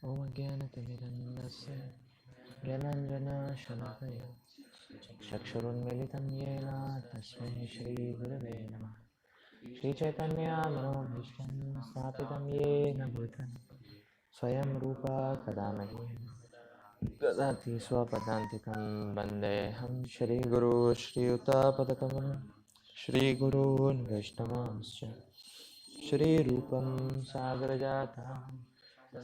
Om Jnanatimirandasya Jnananjana-shalakaya Chakshurunmilitam yena Tasmai Shri Gurave Namah. Shri Chaitanya Manobhishtam Sthapitam yena Bhutani Swayam Rupa Kadamahi Dadati Swapadantikam Vandeham Shri Guru Shri Yuta Padakamalam Shri Gurun Vaishnavamscha Shri Rupam Sagrajatam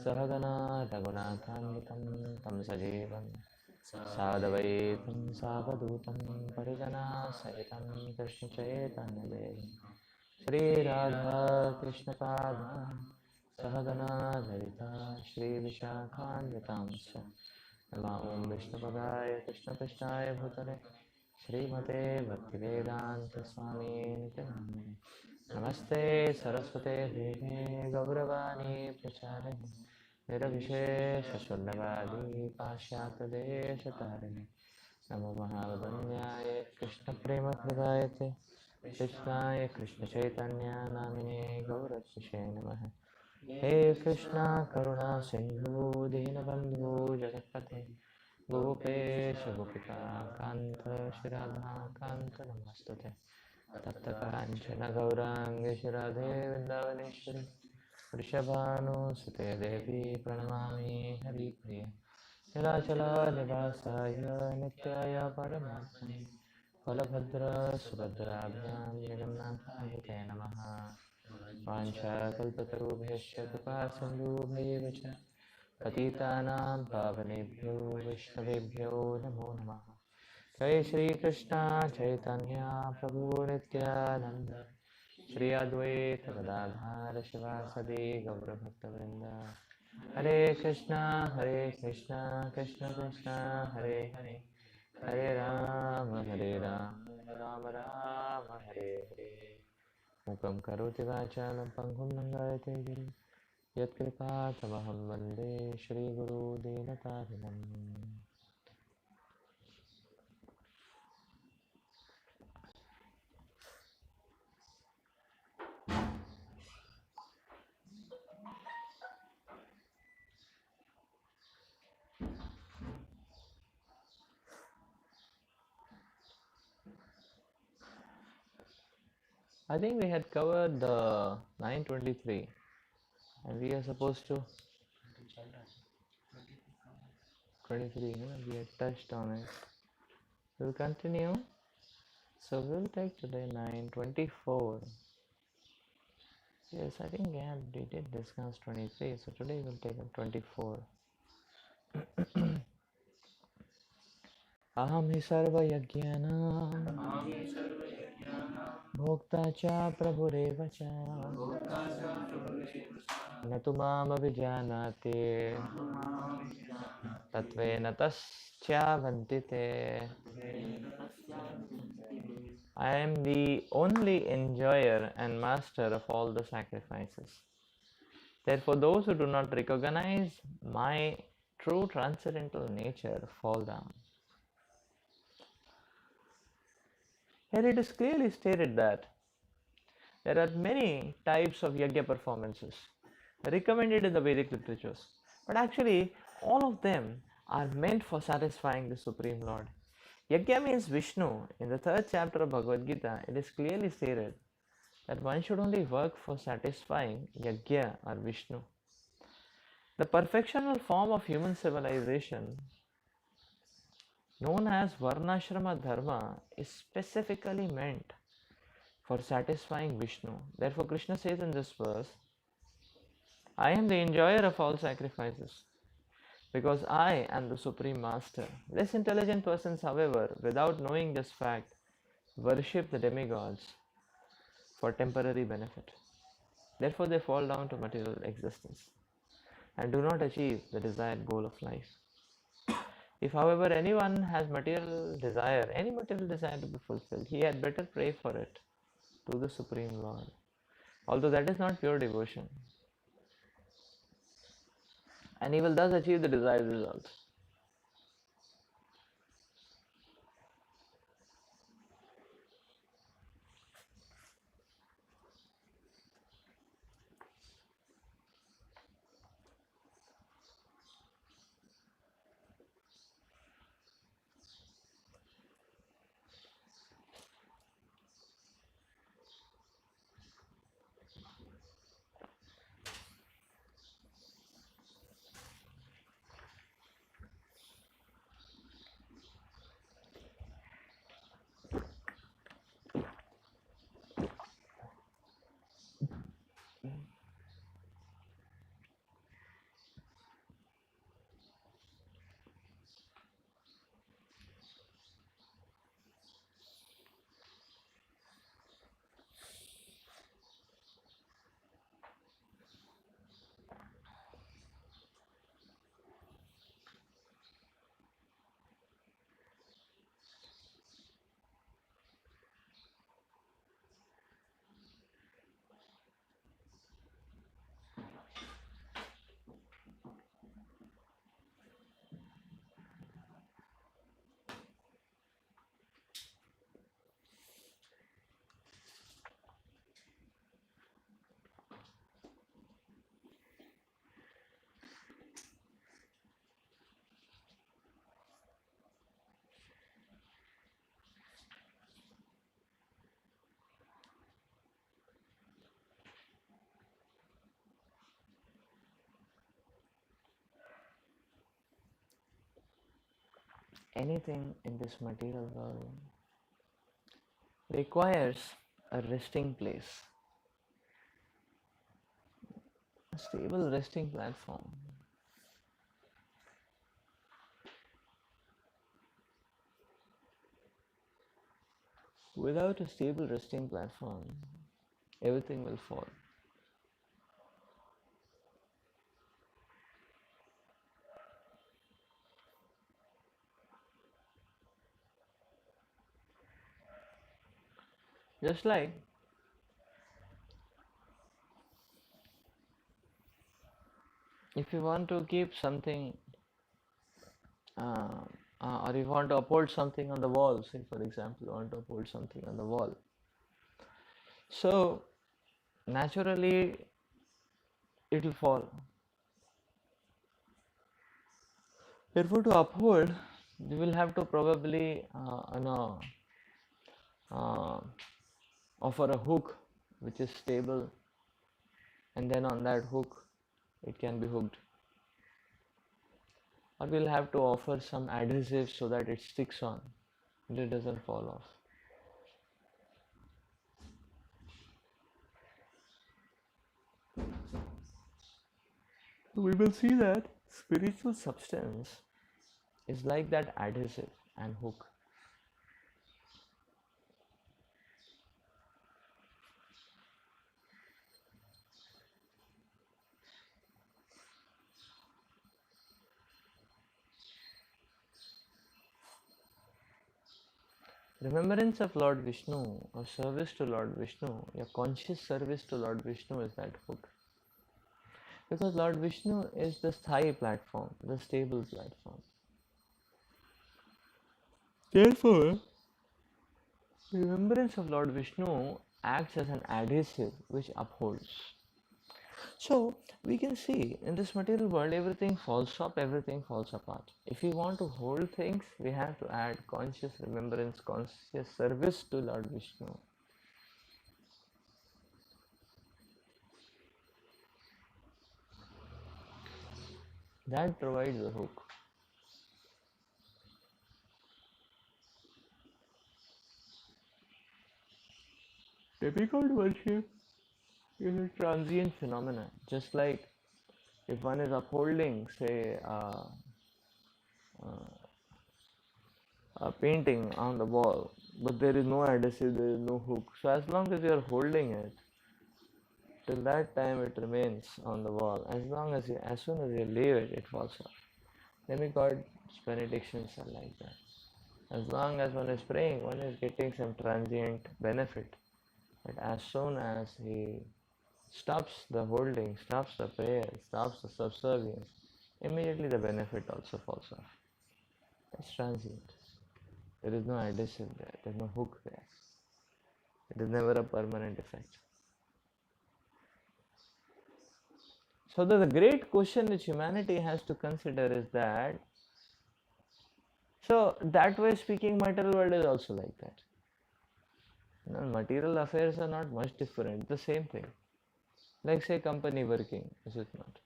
Sahagana Raghunathanvitam Tam Sajeevam Sadavaitam Savadutam Parijana Sahitam Krishna Chaitanya Devam Shri Radha Krishna Pada Sahagana Lalita Shri Vishakhanvitamscha Nama Om Vishnu Padaya Krishna Krishnaya Bhutale Shri Mate Bhaktivedanta Swami Nityanamane Namaste Saraswate Deve Gauravani Pracharine Nirabhishesh Shunnavadi Pashyata Deshatarine Namo Mahavadanyaya Krishna Prema Pradayate Krishnaya Krishna Chaitanya Namine Gauratmishe Namaha He Krishna Karuna Sindhu Dinabandhu Jagatpate Gopesha Gopika Kanta Shradha Kanta Namastute Taptakanchana Gauranga Shradhe Vrindavaneshwari Vrishabhanusute Devi Pranamami Haripriya Nilachala Nivasaya Nityaya Paramatmane Balabhadra Subhadrabhyam Jagannathaya Te Namaha Vancha Kalpatarubhyasya Kripa Sindhubhyevacha Patitanam Pavanebhyo Vaishnavebhyo Namo Namaha Jai Shri Krishna Chaitanya Prabhu Nityananda Shri Advaita Gadadhara Shivasadi Gaura Bhakta Vrinda Hare Krishna Krishna Krishna Hare Hare Hare Rama Rama Rama Hare Hare Mukam Karoti Vachalam Pangham Nangayate Giri Yat Kripa Tamaham Vande Shri Guru Dinatarinam. I think we had covered the 923 and we are supposed to 23, we had touched on it. We'll continue. So we'll take today 924. Yes, I think we did discuss 23, so today we'll take up 24. Aham hi sarva yajnana bhokta cha prabhureva cha natu mam avijanati tatvena tascha vantite. I am the only enjoyer and master of all the sacrifices. Therefore, those who do not recognize my true transcendental nature fall down. Here it is clearly stated that there are many types of yajna performances recommended in the Vedic literatures, but actually all of them are meant for satisfying the Supreme Lord. Yajna means Vishnu. In the 3rd chapter of Bhagavad Gita, it is clearly stated that one should only work for satisfying Yajna or Vishnu. The perfectional form of human civilization, known as Varnashrama Dharma, is specifically meant for satisfying Vishnu. Therefore, Krishna says in this verse, I am the enjoyer of all sacrifices, because I am the Supreme Master. Less intelligent persons, however, without knowing this fact, worship the demigods for temporary benefit. Therefore, they fall down to material existence and do not achieve the desired goal of life. If, however, anyone has any material desire to be fulfilled, he had better pray for it to the Supreme Lord, although that is not pure devotion, and he will thus achieve the desired result. anything in this material world requires a resting place, a stable resting platform. Without a stable resting platform, everything will fall. Just like if you want to keep something uh, or you want to uphold something on the wall, say for example, you want to uphold something on the wall. So naturally it will fall. Therefore, to uphold, you will have to probably uh, offer a hook which is stable, and then on that hook it can be hooked. Or we'll have to offer some adhesive so that it sticks on, and it doesn't fall off. We will see that spiritual substance is like that adhesive and hook. Remembrance of Lord Vishnu or service to Lord Vishnu, your conscious service to Lord Vishnu is that hook. Because Lord Vishnu is the sthayi platform, the stable platform. Therefore, remembrance of Lord Vishnu acts as an adhesive which upholds. So, we can see in this material world everything falls up, everything falls apart. If we want to hold things, we have to add conscious remembrance, conscious service to Lord Vishnu. That provides the hook. Demigod worship is a transient phenomenon. Just like if one is upholding, say, a painting on the wall, but there is no adhesive, there is no hook. So as long as you are holding it, till that time it remains on the wall. As soon as you leave it, it falls off. Demigod benedictions are like that. As long as one is praying, one is getting some transient benefit. But as soon as he stops the holding, stops the prayer, stops the subservience, immediately the benefit also falls off. That's transient. There is no adhesive there, there is no hook there. It is never a permanent effect. So the great question which humanity has to consider is that, so that way speaking, material world is also like that. Material affairs are not much different, the same thing. Like say company working, is it not?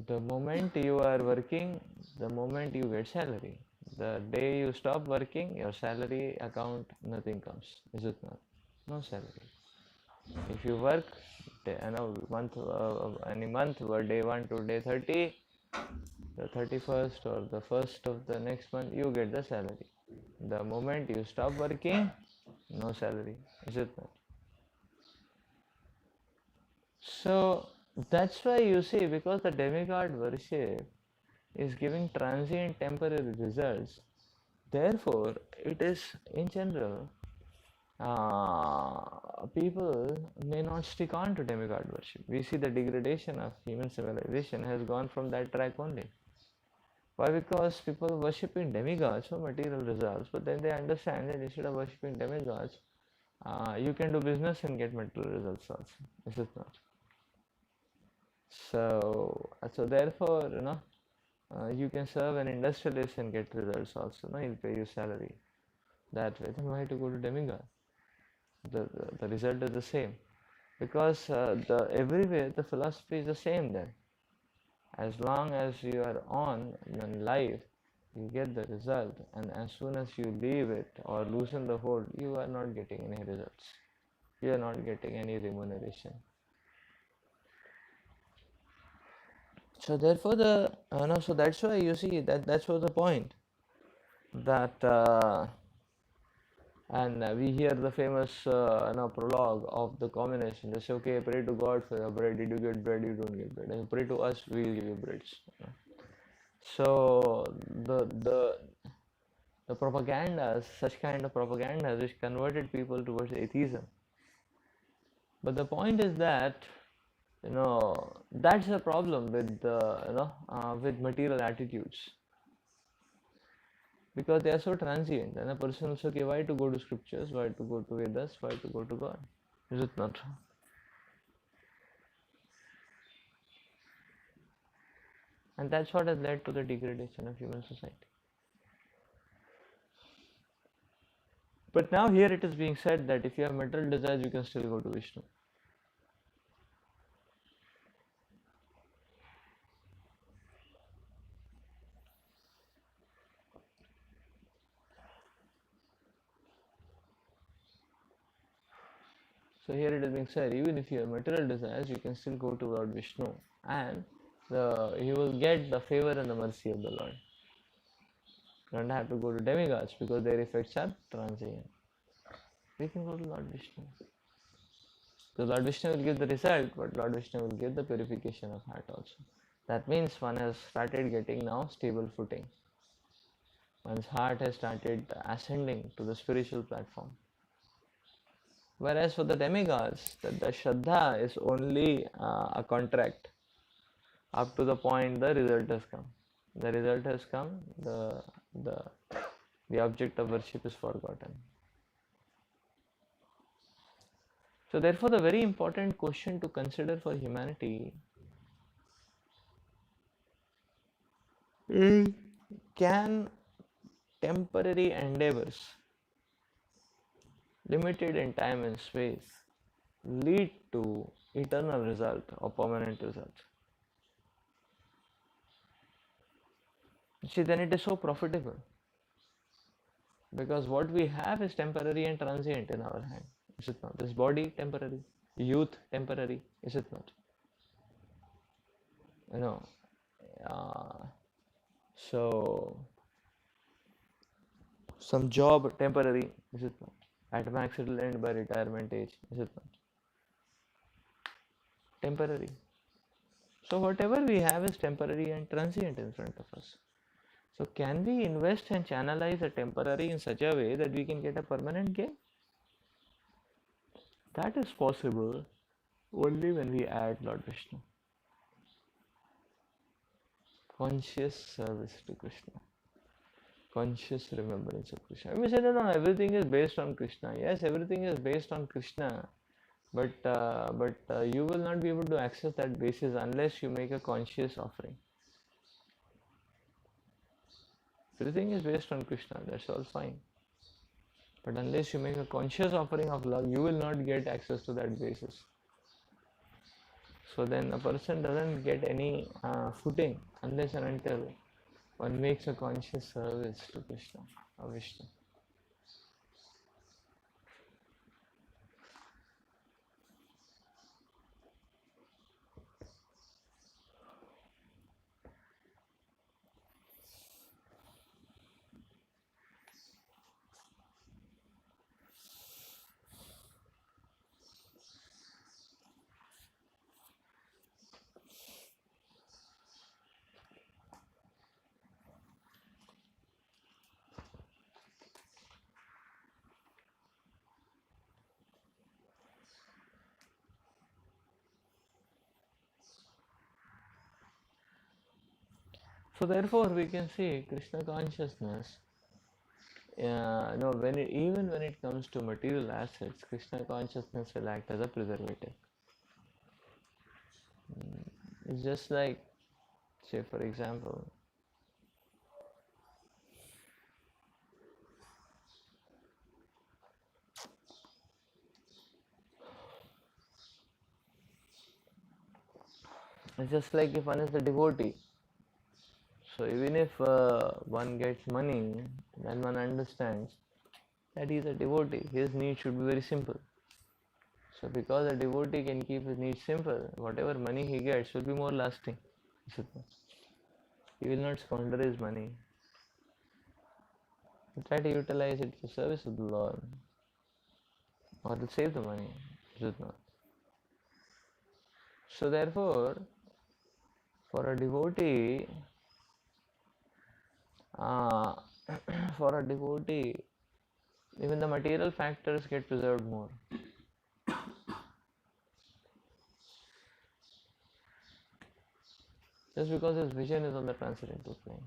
The moment you are working, the moment you get salary. The day you stop working, your salary account, nothing comes, is it not? No salary. If you work, any month, day 1 to day 30, the 31st or the 1st of the next month, you get the salary. The moment you stop working, no salary, is it not? So that's why you see, because the demigod worship is giving transient temporary results, therefore it is in general people may not stick on to demigod worship. We see the degradation of human civilization has gone from that track only. Why? Because people worshipping demigods for material results, but then they understand that instead of worshipping demigods, you can do business and get material results also. Is it not? So therefore, you can serve an industrialist and get results also. No, he'll pay you salary that way. Then why to go to demigod? The result is the same, because the everywhere the philosophy is the same. Then, as long as you are on life, You get the result, and as soon as you leave it or loosen the hold, you are not getting any results. You are not getting any remuneration. So therefore, so that's why you see that's what the point that and we hear the famous prologue of the combination. They say, okay, pray to God for your bread. Did you get bread? You don't get bread. And pray to us, we will give you breads. So the the the propaganda, such kind of propaganda, which converted people towards atheism. But the point is that that's the problem with with material attitudes, because they are so transient. And a person will say, okay, why to go to scriptures, why to go to Vedas, why to go to God? Is it not? And that's what has led to the degradation of human society. But now here it is being said that if you have material desires, you can still go to Vishnu. So here it is being said, even if you have material desires, you can still go to Lord Vishnu, and you will get the favor and the mercy of the Lord. You don't have to go to demigods because their effects are transient. We can go to Lord Vishnu. So Lord Vishnu will give the result, but Lord Vishnu will give the purification of heart also. That means one has started getting now stable footing. One's heart has started ascending to the spiritual platform. Whereas for the demigods, the Shraddha is only a contract up to the point the result has come. The result has come, the, the object of worship is forgotten. So therefore the very important question to consider for humanity is, can temporary endeavors limited in time and space lead to eternal result or permanent result? See, then it is so profitable, because what we have is temporary and transient in our hand. Is it not? This body temporary, youth temporary, is it not? You know, uh, so some job temporary, is it not? At max it will end by retirement age, is it not? Temporary. So whatever we have is temporary and transient in front of us. So can we invest and channelize a temporary in such a way that we can get a permanent gain? That is possible only when we add Lord Vishnu. Conscious service to Krishna. Conscious remembrance of Krishna. We say, no, everything is based on Krishna. Yes, everything is based on Krishna, but you will not be able to access that basis unless you make a conscious offering. Everything is based on Krishna, that's all fine. But unless you make a conscious offering of love, you will not get access to that basis. So then a person doesn't get any footing unless and until one makes a conscious service to Krishna or Vishnu. So therefore we can see Krishna consciousness, even when it comes to material assets, Krishna consciousness will act as a preservative. It's just like, say for example, it's just like if one is a devotee. So even if one gets money, then one understands that he is a devotee. His needs should be very simple. So because a devotee can keep his needs simple, whatever money he gets will be more lasting. He will not squander his money. He try to utilize it for service of the Lord, or to save the money. Is it not? So therefore, for a devotee, uh, for a devotee, even the material factors get preserved more. Just because his vision is on the transcendental plane.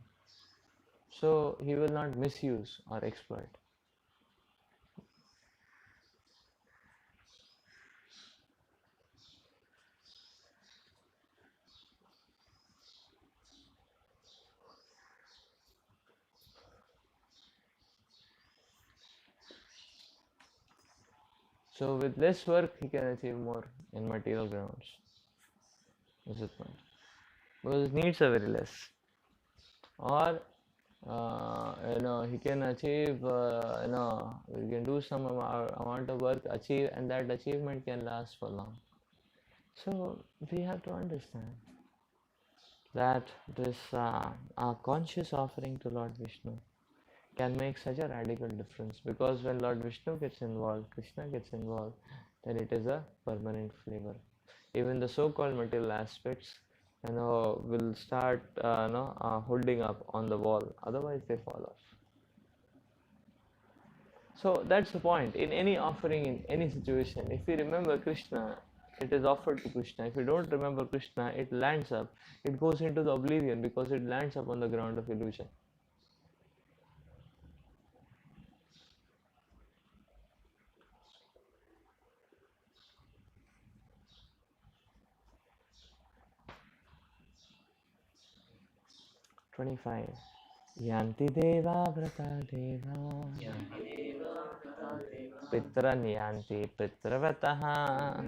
So he will not misuse or exploit. So with less work he can achieve more in material grounds. Is it not? Because his needs are very less. Or he can achieve, we can do some amount of work, achieve, and that achievement can last for long. So we have to understand that this our conscious offering to Lord Vishnu can make such a radical difference, because when Lord Vishnu gets involved, Krishna gets involved, then it is a permanent flavor. Even the so-called material aspects, will start, holding up on the wall. Otherwise, they fall off. So that's the point. In any offering, in any situation, if we remember Krishna, it is offered to Krishna. If you don't remember Krishna, it lands up. It goes into the oblivion because it lands up on the ground of illusion. '25. Yanti deva vrata deva pitran yanti pitravataha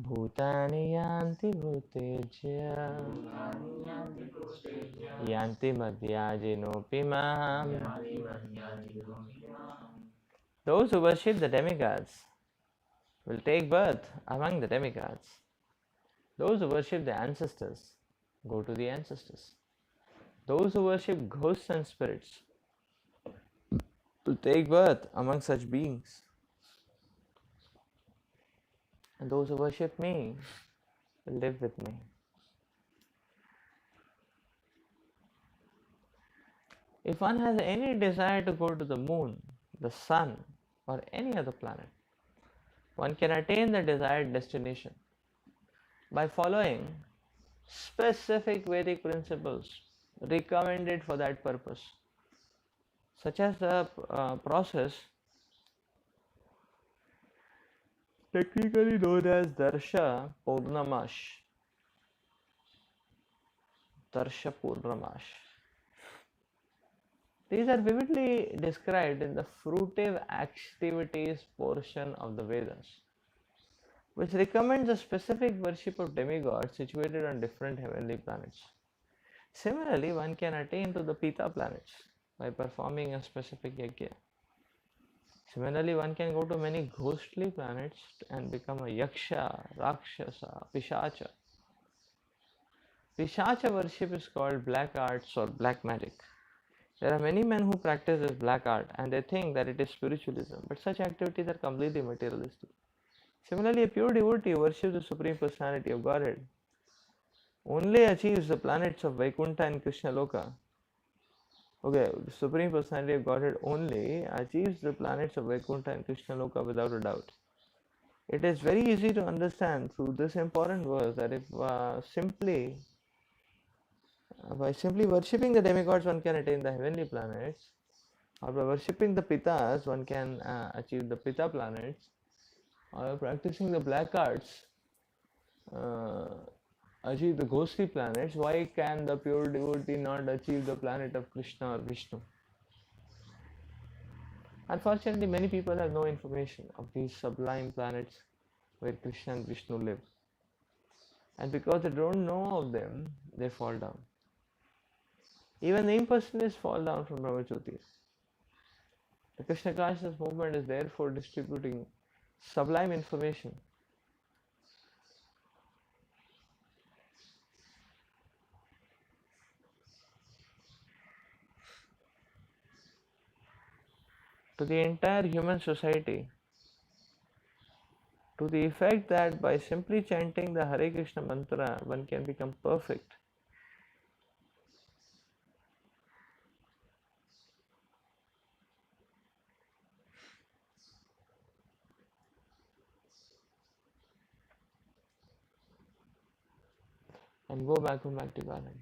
bhutani yanti bhutejya yanti madhyajinopi mam. Those who worship the demigods will take birth among the demigods. Those who worship the ancestors go to the ancestors. Those who worship ghosts and spirits will take birth among such beings. And those who worship me will live with me. If one has any desire to go to the moon, the sun, or any other planet, one can attain the desired destination by following specific Vedic principles recommended for that purpose, such as the process technically known as Darsha Purnamash. Darsha Purnamash. These are vividly described in the fruitive activities portion of the Vedas, which recommends a specific worship of demigods situated on different heavenly planets. Similarly, one can attain to the Pita planets by performing a specific yajna. Similarly, one can go to many ghostly planets and become a yaksha, rakshasa, pishacha. Pishacha worship is called black arts or black magic. There are many men who practice this black art and they think that it is spiritualism, but such activities are completely materialistic. Similarly, a pure devotee who worships the Supreme Personality of Godhead only achieves the planets of Vaikuntha and Krishna Loka. Okay, the Supreme Personality of Godhead only achieves the planets of Vaikuntha and Krishna Loka without a doubt. It is very easy to understand through this important verse that if by simply worshipping the demigods one can attain the heavenly planets, or by worshipping the Pitas one can achieve the Pita planets, or by practicing the black arts achieve the ghostly planets. Why can the pure devotee not achieve the planet of Krishna or Vishnu? Unfortunately, many people have no information of these sublime planets where Krishna and Vishnu live. And because they don't know of them, they fall down. Even the impersonalists fall down from Brahmajyotis. The Krishna consciousness movement is therefore distributing sublime information. To the entire human society, to the effect that by simply chanting the Hare Krishna mantra, one can become perfect. And go back to Bhaktivedanta.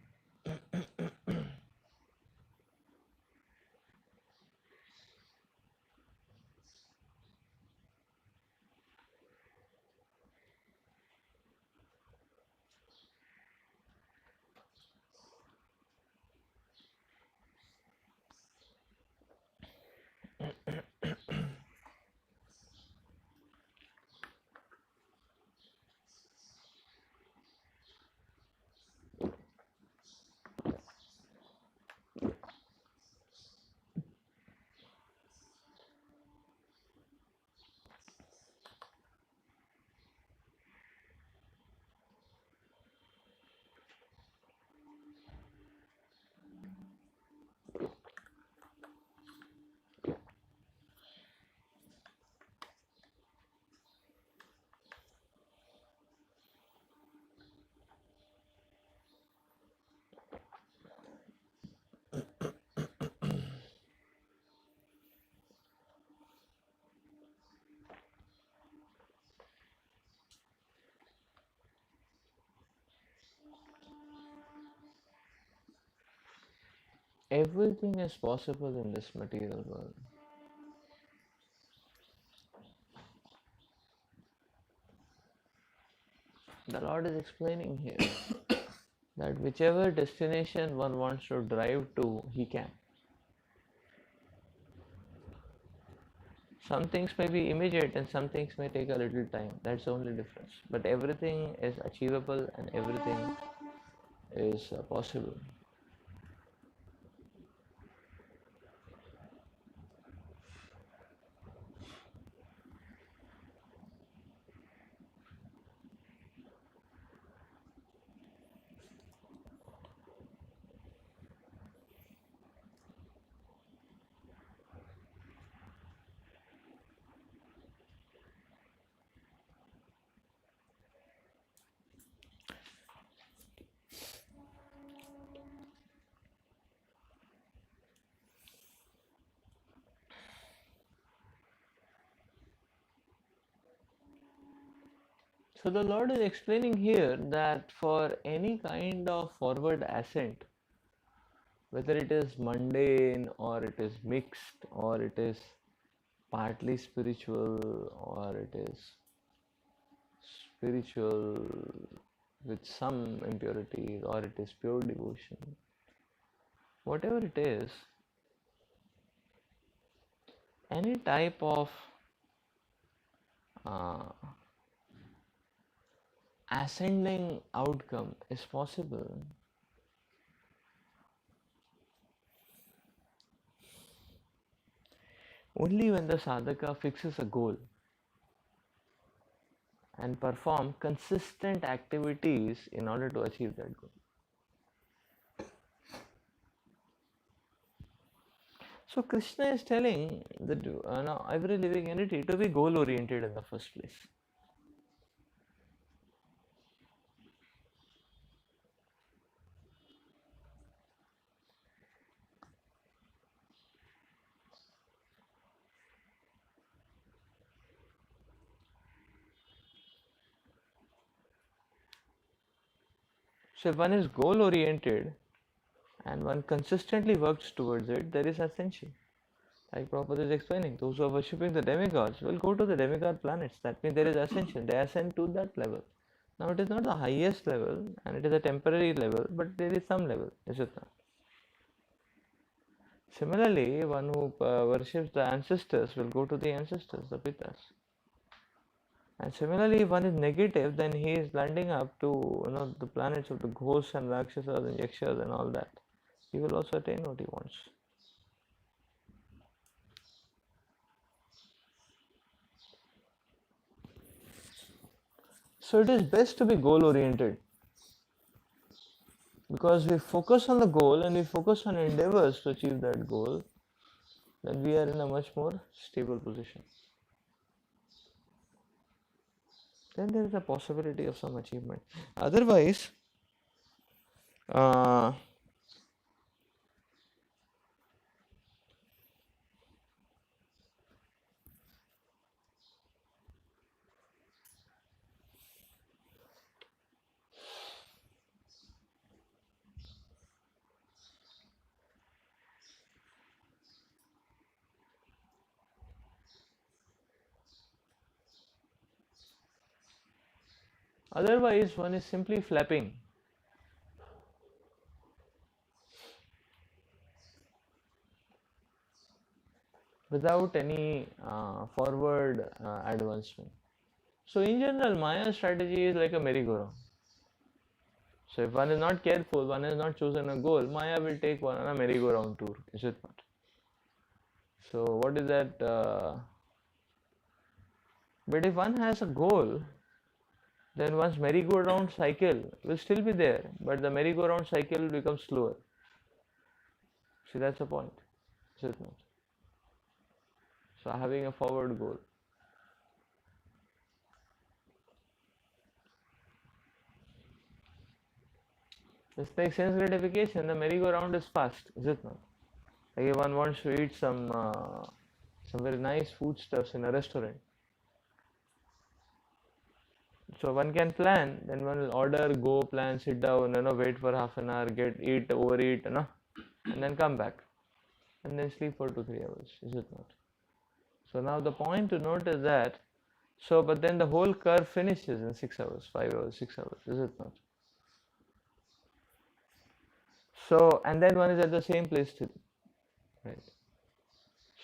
Everything is possible in this material world. The Lord is explaining here that whichever destination one wants to drive to, he can. Some things may be immediate and some things may take a little time. That's the only difference. But everything is achievable and everything is possible. So the Lord is explaining here that for any kind of forward ascent, whether it is mundane or it is mixed or it is partly spiritual or it is spiritual with some impurities or it is pure devotion, whatever it is, any type of uh, ascending outcome is possible only when the sadhaka fixes a goal and perform consistent activities in order to achieve that goal. So Krishna is telling that every living entity to be goal oriented in the first place. So if one is goal oriented and one consistently works towards it, there is ascension. Like Prabhupada is explaining, those who are worshipping the demigods will go to the demigod planets. That means there is ascension. They ascend to that level. Now it is not the highest level and it is a temporary level, but there is some level, is it not? Similarly, one who worships the ancestors will go to the ancestors, the Pitas. And similarly, if one is negative, then he is landing up to the planets of the ghosts and Rakshasas and Yakshas and all that. he will also attain what he wants. So it is best to be goal oriented, because we focus on the goal and we focus on endeavors to achieve that goal, then we are in a much more stable position. Then there is a possibility of some achievement. Otherwise, uh, otherwise one is simply flapping. Without any forward advancement. So in general, Maya strategy is like a merry-go-round. So if one is not careful, one has not chosen a goal, Maya will take one on a merry-go-round tour, is it not? So what is that? But if one has a goal, then one's merry-go-round cycle will still be there, but the merry-go-round cycle will become slower. See, that's the point, is it not? So having a forward goal. Just like sense gratification, the merry-go-round is fast, is it not? Like if one wants to eat some very nice foodstuffs in a restaurant, so one can plan. Then one will order, go, plan, sit down, wait for half an hour, eat, overeat, and then come back, and then sleep for 2-3 hours. Is it not? So now the point to note is that. So, but then the whole curve finishes in 6 hours, 5 hours, 6 hours. Is it not? So, and then one is at the same place still, right?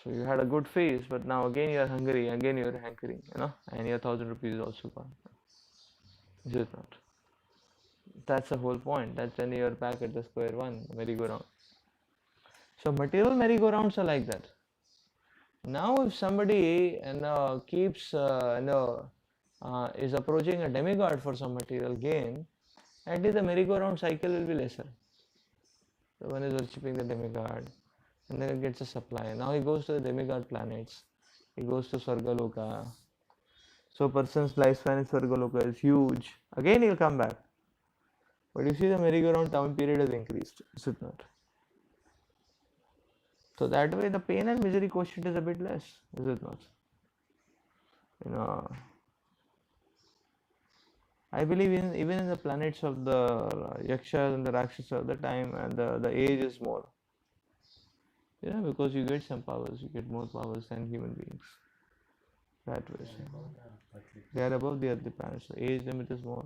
So you had a good feast, but now again you are hungry, again you are hankering, and your 1,000 rupees is also gone. Is it not? That's the whole point. That's when you are back at the square one, merry-go-round. So material merry-go-rounds are like that. Now, if somebody keeps is approaching a demigod for some material gain, at least the merry-go-round cycle will be lesser. So one is worshipping the demigod, and then it gets a supply. Now he goes to the demigod planets. He goes to Swargaloka. So person's lifespan in Swargaloka is huge. Again he'll come back. But you see the merry-go-round time period has increased, is it not? So that way the pain and misery quotient is a bit less, is it not? I believe even in the planets of the Yakshas and the Rakshasas of the time, and the age is more. Because you get some powers, you get more powers than human beings. That way. They are above the earthly planets. The age limit is more.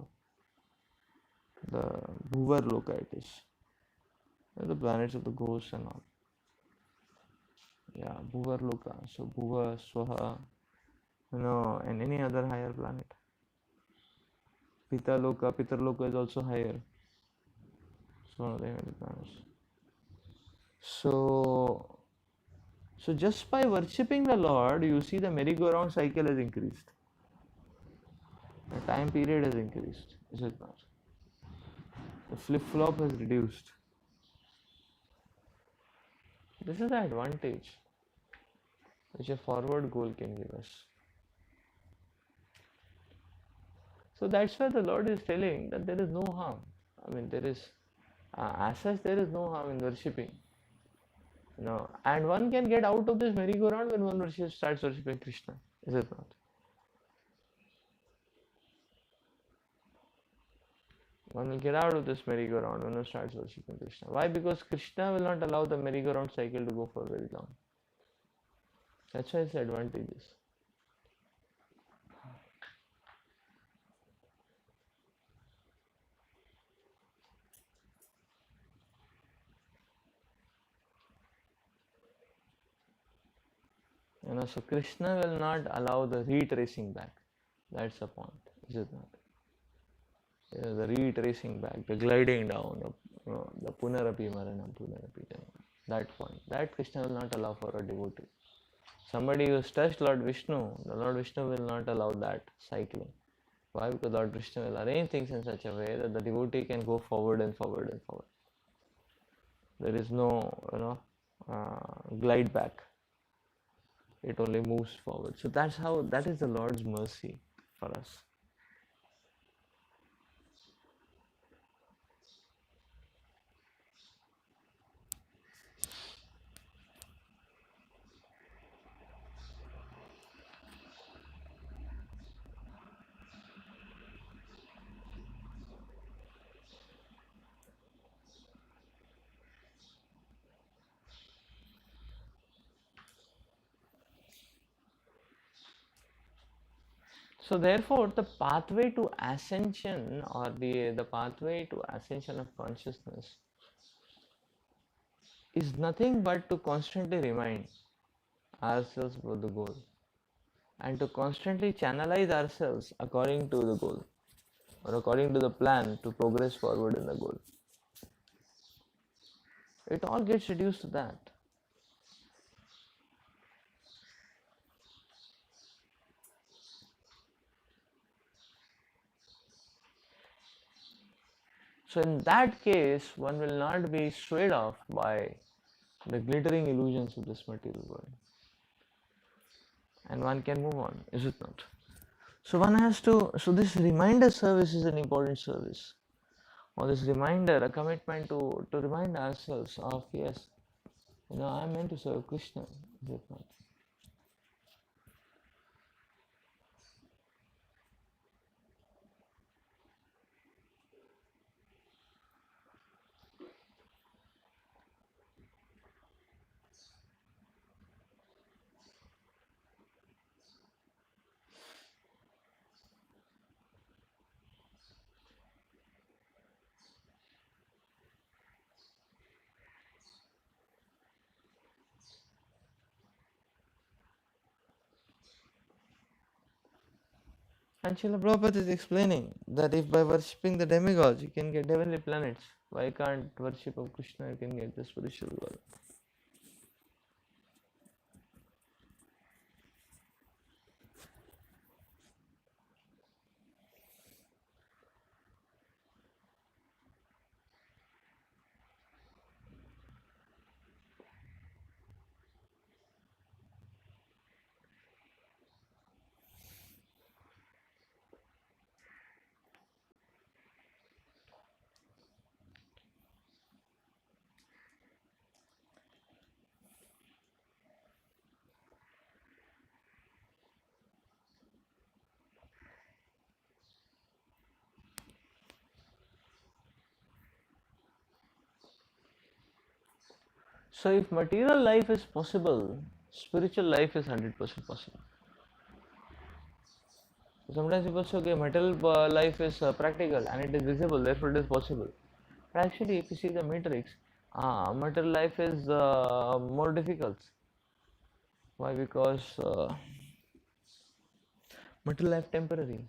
The Bhuvar Loka it is. The planets of the ghosts and all. Yeah, Bhuvar Loka. So Bhuva, Swaha, and any other higher planet. Pitar Loka is also higher. It's one of the heavenly planets. So just by worshipping the Lord, you see the merry-go-round cycle has increased. The time period has increased, is it not? The flip-flop has reduced. This is the advantage which a forward goal can give us. So that's why the Lord is telling that there is no harm. I mean, there is, as such, there is no harm in worshipping. And one can get out of this merry-go-round when one starts worshipping Krishna, is it not? One will get out of this merry-go-round when one starts worshipping Krishna. Why? Because Krishna will not allow the merry-go-round cycle to go for very long. That's why its advantages. So Krishna will not allow the retracing back. That's the point, is it not? The retracing back, the gliding down, The Punarapi Maranam, Punarapi Janam. That point. That Krishna will not allow for a devotee. Somebody who has touched Lord Vishnu, the Lord Vishnu will not allow that cycling. Why? Because Lord Vishnu will arrange things in such a way that the devotee can go forward and forward and forward. There is no, glide back. It only moves forward. So that's how, that is the Lord's mercy for us. So therefore, the pathway to ascension, or the pathway to ascension of consciousness, is nothing but to constantly remind ourselves about the goal and to constantly channelize ourselves according to the goal or according to the plan to progress forward in the goal. It all gets reduced to that. So in that case, one will not be swayed off by the glittering illusions of this material world. And one can move on, is it not? So one has to, so this reminder service is an important service. Or this reminder, a commitment to remind ourselves of, yes, I'm meant to serve Krishna, is it not? And Srila Prabhupada is explaining that if by worshipping the demigods you can get heavenly planets, why can't worship of Krishna you can get the spiritual world? So if material life is possible, spiritual life is 100% possible. Sometimes people say, okay, material life is practical and it is visible, therefore it is possible. But actually, if you see the matrix, material life is more difficult. Why? Because material life temporary.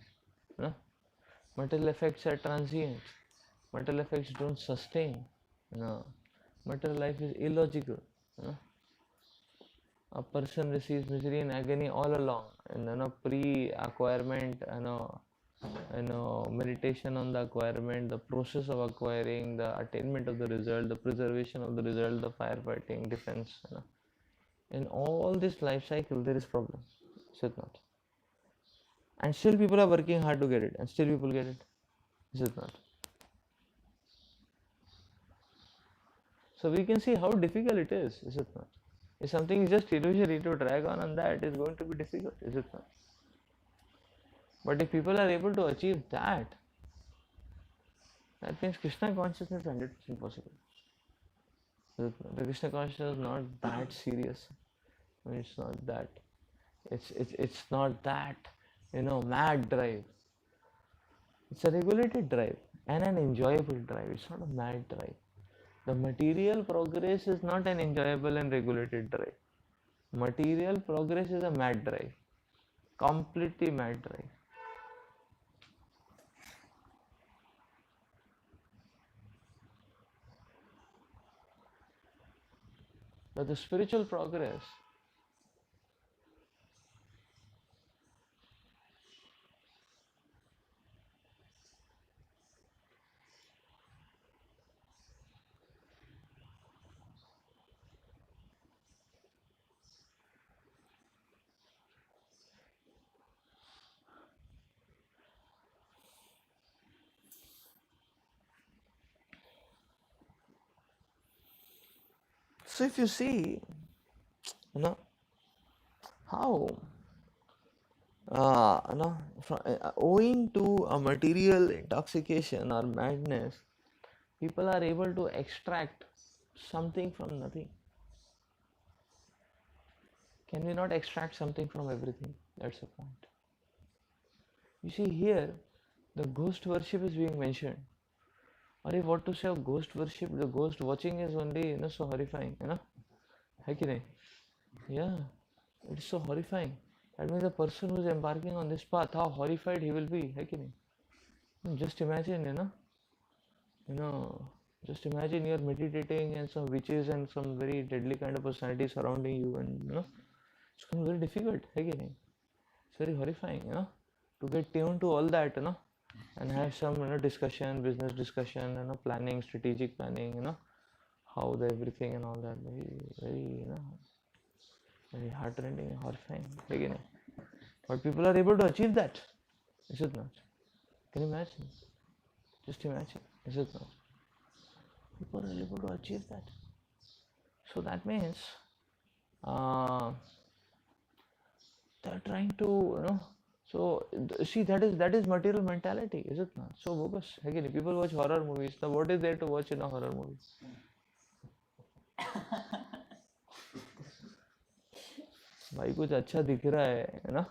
No? Material effects are transient. Material effects don't sustain. No. Material life is illogical. No? A person receives misery and agony all along, and pre-acquirement, meditation on the acquirement, the process of acquiring, the attainment of the result, the preservation of the result, the firefighting, defense. In all this life cycle, there is problem. Is it not? And still people are working hard to get it, and still people get it. Is it not? So we can see how difficult it is it not? If something is just illusory, to drag on that is going to be difficult, is it not? But if people are able to achieve that, that means Krishna consciousness is 100% possible. The Krishna consciousness is not that serious. I mean, it's not that. It's not that, mad drive. It's a regulated drive and an enjoyable drive. It's not a mad drive. The material progress is not an enjoyable and regulated drive. Material progress is a mad drive. Completely mad drive. but the spiritual progress. So if you see, you know, how, owing to a material intoxication or madness, people are able to extract something from nothing. Can we not extract something from everything? That's the point. You see here, the ghost worship is being mentioned. Or if what to say of ghost worship, the ghost watching is only so horrifying, है कि नहीं? Yeah, it's so horrifying. That means the person who is embarking on this path, how horrified he will be, है कि नहीं? Just imagine, you know, just imagine you're meditating and some witches and some very deadly kind of personality surrounding you, and it's going to be very difficult, है कि नहीं? It's very horrifying, to get tuned to all that, and have some discussion, business discussion, planning, strategic planning, how the everything and all that. Very, very, very heartrending and horrifying, है कि नहीं? But people are able to achieve that, is it not? Can you imagine? Just imagine, is it not? People are able to achieve that. So that means they're trying to, so see, that is material mentality, is it not? So bogus, है कि नहीं? People watch horror movies. Now what is there to watch in a horror movie? भाई कुछ अच्छा दिख रहा है ना,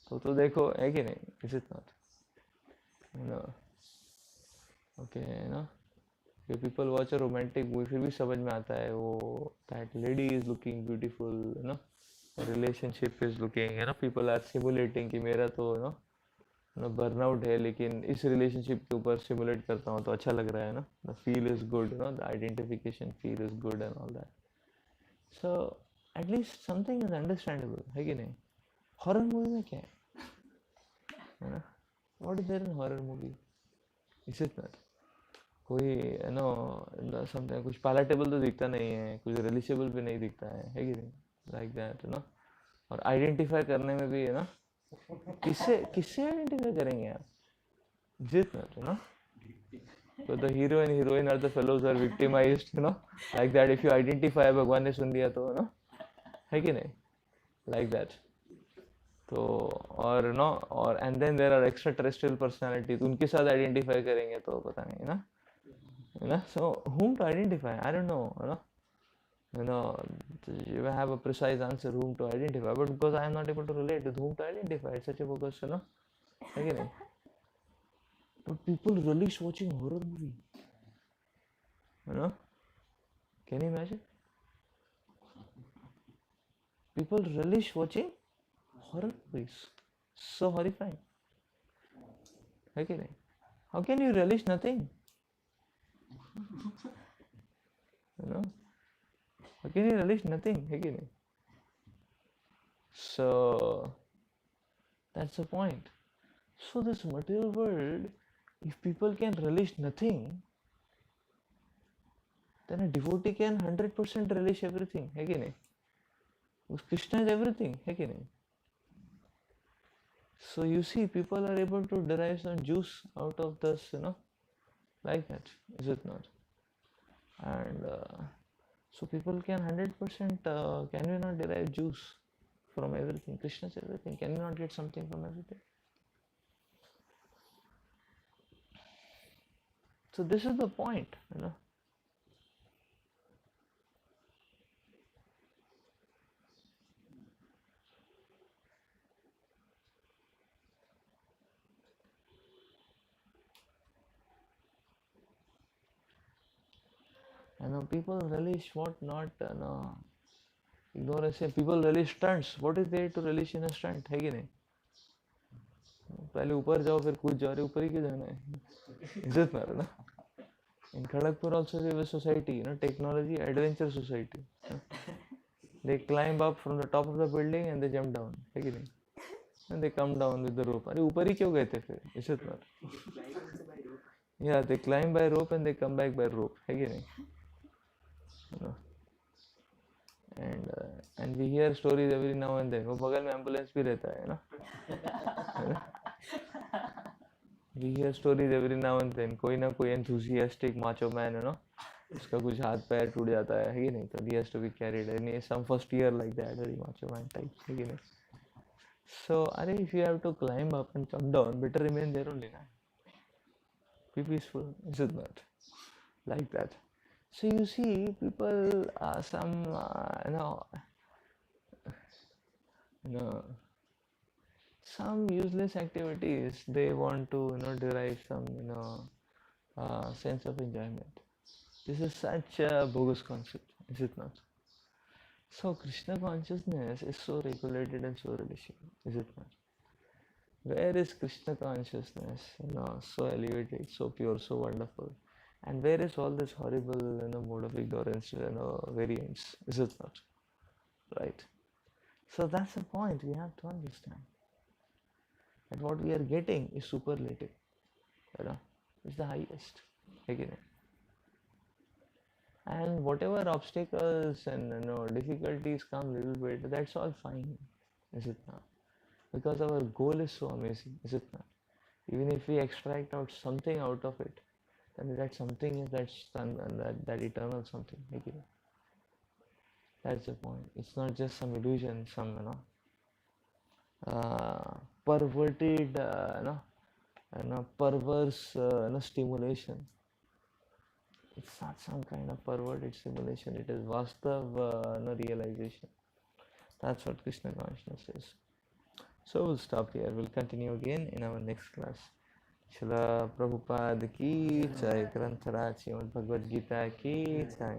तो देखो, है कि नहीं? Is it not? Okay, people watch a romantic movie, फिर भी समझ में आता है वो that lady is looking beautiful, relationship is looking, people are simulating कि मेरा तो बर्नआउट है, लेकिन इस रिलेशनशिप के ऊपर सिमुलेट करता हूँ तो अच्छा लग रहा है, the feel is good, the identification feel is good and all that. So at least something is understandable, है कि नहीं? हॉरर मूवी में क्या है ना? What is there in horror movie? Is it not कोई समथिंग कुछ पैलेटेबल तो दिखता नहीं है, कुछ रिलीशेबल भी नहीं दिखता है कि नहीं? लाइक दैट, और आइडेंटिफाई करने में भी किससे किससे आइडेंटिफाई करेंगे आप? जित ना, so the hero and heroine are the fellows are victimized, like that. If you identify, भगवान ने सुन लिया तो है कि नहीं? Like that. तो और और and then there are extraterrestrial personalities, उनके साथ आइडेंटिफाई करेंगे तो पता नहीं, so whom to identify? I don't know, you have a precise answer whom to identify, but because I am not able to relate with whom to identify, it's such a focus, again. But people relish watching horror movie, can you imagine? People relish watching horror movies, so horrifying, again. How can you relish nothing? How can you relish nothing, again? So that's the point. So this material world, if people can relish nothing, then a devotee can 100% relish everything, है कि नहीं? Krishna is everything, है कि नहीं? So you see, people are able to derive some juice out of this, like that, is it not? And so people can 100%, can you not derive juice from everything? Krishna is everything. Can you not get something from everything? So this is the point, people relish what not, ignorance. People relish stunts. What is there to relish in a stunt, है कि नहीं? पहले ऊपर जाओ फिर कूद जाओ, ऊपर ही क्यों जाना है? इज्जत मारो ना. In Kharagpur also we have a society, technology adventure society. They climb up from the top of the building and they jump down. है कि नहीं? And they come down with the rope. अरे ऊपर ही क्यों गए थे फिर? Is it not? Yeah, they climb by rope and they come back by rope. है कि नहीं? You know. And we hear stories every now and then. वो बगल में एम्बुलेंस भी रहता है ना? We hear stories every now and then. कोई ना कोई enthusiastic macho man है ना? उसका कुछ हाथ पैर टूट जाता है कि नहीं? तो he has to be carried. And some first year like that, very macho man types है कि नहीं? So, अरे if you have to climb up and come down, better remain there only ना. Be peaceful, is it not? Like that. So you see, people, you know, some useless activities they want to derive some sense of enjoyment. This is such a bogus concept, is it not? So Krishna consciousness is so regulated and so relishing, is it not? Where is Krishna consciousness, so elevated, so pure, so wonderful? And where is all this horrible, mode of ignorance, variance, is it not? Right? So that's the point we have to understand. That what we are getting is superlative, it's the highest, again. And whatever obstacles and difficulties come little bit, that's all fine, is it not? Because our goal is so amazing, is it not? Even if we extract out something out of it, then that something is that eternal something, again. That's the point. It's not just some illusion, some perverted, perverse stimulation. It's not some kind of perverted stimulation. It is vastav realization. That's what Krishna consciousness is. So we'll stop here. We'll continue again in our next class. Srila Prabhupada ki jai, Grantaraj Srimad Bhagavad Gita ki jai.